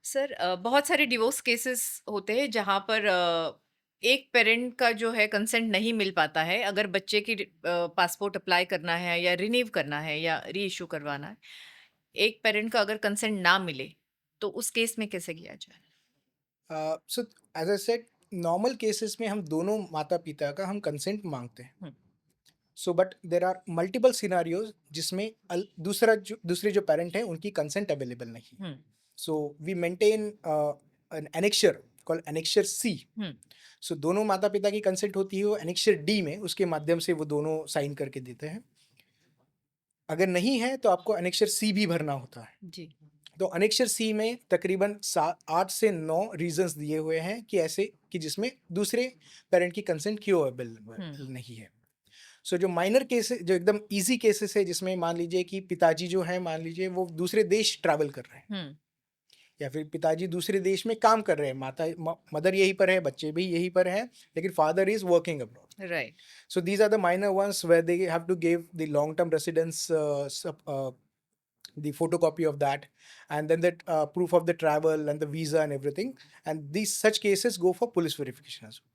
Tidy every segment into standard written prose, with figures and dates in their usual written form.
Sir बहुत सारे divorce cases होते हैं जहाँ पर एक पेरेंट का जो है कंसेंट नहीं मिल पाता है अगर बच्चे की पासपोर्ट अप्लाई करना है या रिन्यू करना है या री इशू करवाना है। एक पेरेंट का अगर कंसेंट ना मिले तो उस केस में कैसे किया जाए? So as I said, normal cases में हम दोनों माता पिता का हम कंसेंट मांगते हैं। Hmm. So but there are multiple scenarios जिसमें दूसरे जो पेरेंट हैं उनकी कंसेंट अवेलेबल नहीं है। Hmm. So we maintain an annexure called annexure C. Hmm. So दोनों माता पिता की कंसेंट होती है वो एनेक्शर डी में, उसके माध्यम से वो दोनों साइन करके देते हैं। अगर नहीं है तो आपको एनेक्शर सी भी भरना होता है। जी। तो अनेक्षर सी में तकरीबन 8 से 9 रीजंस दिए हुए हैं कि ऐसे कि जिसमें दूसरे पेरेंट की कंसेंट क्यों हम्म। अवेलेबल नहीं है। सो जो माइनर केसेस, जो एकदम इजी केसेस है, जिसमें मान लीजिए कि पिताजी जो है, मान लीजिए वो दूसरे देश ट्रैवल कर रहे हैं, हम्म। या फिर पिताजी दूसरे देश में काम कर रहे हैं, मदर यहीं पर है, बच्चे भी यहीं पर हैं, लेकिन father is working abroad. Right. So these are the minor ones where they have to give the long-term residence, the photocopy of that, and then the proof of the travel and the visa and everything. And these such cases go for police verification as well.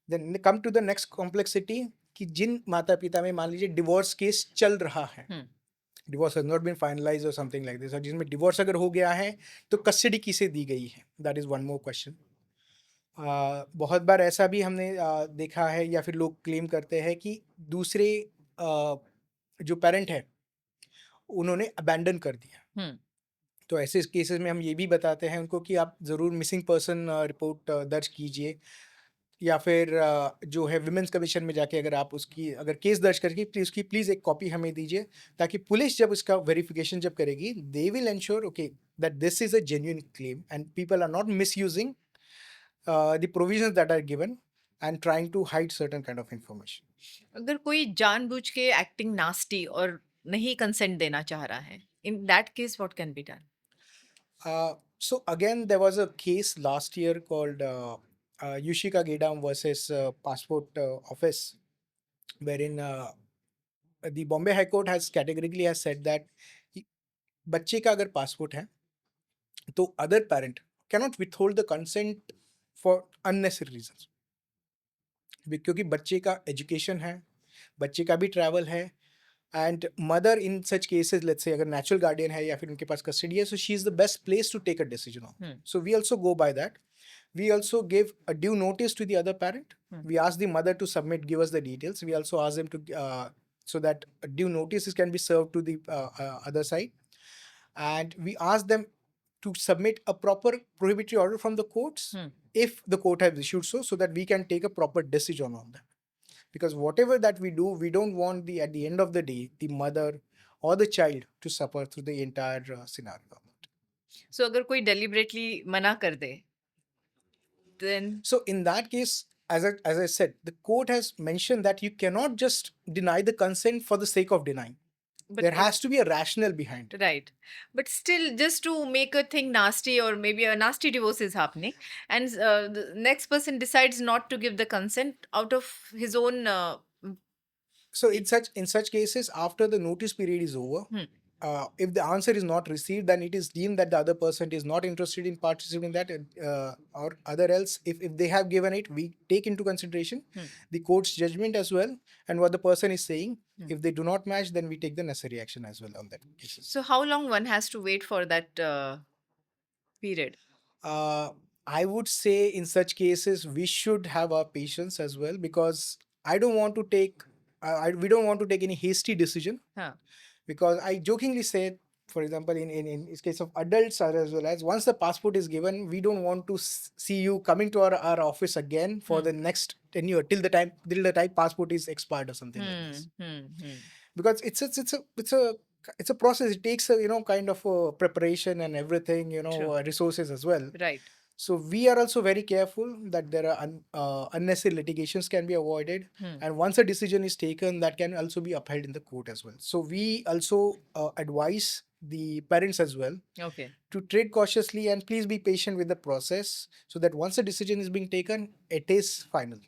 Then come to the next complexity कि जिन माता पिता में मान लीजिए divorce case चल रहा है, hmm. Divorce has not been finalize और समथिंग लाइक दिस, और जिसमें डिवोर्स अगर हो गया है तो कस्टडी किसे दी गई है, that is one more question. बहुत बार ऐसा भी हमने देखा है या फिर लोग क्लेम करते हैं कि दूसरे जो पेरेंट है उन्होंने अबैंडन कर दिया। हम्म। तो ऐसे केसेस में हम ये भी बताते हैं उनको कि आप ज़रूर मिसिंग पर्सन रिपोर्ट दर्ज कीजिए, या फिर जो है विमेंस कमीशन में जाके अगर आप उसकी अगर केस दर्ज करके प्लीज़ उसकी प्लीज़ एक कॉपी हमें दीजिए, ताकि पुलिस जब उसका वेरिफिकेशन जब करेगी they will ensure okay that this is a genuine claim and people are not misusing the provisions that are given and trying to hide certain kind of information. अगर कोई जानबूझ के एक्टिंग नास्टी और नहीं consent देना चाह रहा है, in that case what can be done? So again, there was a case last year called Yushika Gedam versus Passport Office, wherein the Bombay High Court has categorically has said that कि बच्चे का अगर passport है तो other parent cannot withhold the consent for unnecessary reasons, क्योंकि बच्चे का education है, बच्चे का भी ट्रैवल है, and mother in such cases, let's say अगर नेचुरल गार्डियन है या फिर उनके पास कस्टडी है, so she is the best place to take a decision on that. Hmm. So we also go by that. We also give a due notice to the other parent. Hmm. We ask the mother to submit, give us the details. We also ask them to, so that due notices can be served to the other side. And we ask them to submit a proper prohibitory order from the courts, hmm. if the court has issued so that we can take a proper decision on that. Because whatever that we do, we don't want at the end of the day, the mother or the child to suffer through the entire scenario. सो अगर कोई deliberately मना कर दे then? So in that case, as I said, the court has mentioned that you cannot just deny the consent for the sake of denying. But There has to be a rationale behind it. right, but still just to make a thing nasty or maybe a nasty divorce is happening and the next person decides not to give the consent out of his own So in such cases, after the notice period is over, hmm. if the answer is not received, then it is deemed that the other person is not interested in participating in that, or other else, if they have given it, we take into consideration Hmm. the court's judgment as well and what the person is saying. Hmm. If they do not match, then we take the necessary action as well on that cases. So how long one has to wait for that period? Uh, I would say in such cases we should have our patience as well, because I don't want to take we don't want to take any hasty decision, Huh. because I jokingly said, for example, in this case of adults as well, as once the passport is given, we don't want to see you coming to our office again for Hmm. the next tenure till the time passport is expired or something like Hmm. this, Hmm. Hmm. because it's a process. It takes a kind of a preparation and everything, True. resources as well. Right. So we are also very careful that there are unnecessary litigations can be avoided, Hmm. and once a decision is taken, that can also be upheld in the court as well. So we also advise the parents as well Okay. to tread cautiously and please be patient with the process, so that once a decision is being taken, it is final.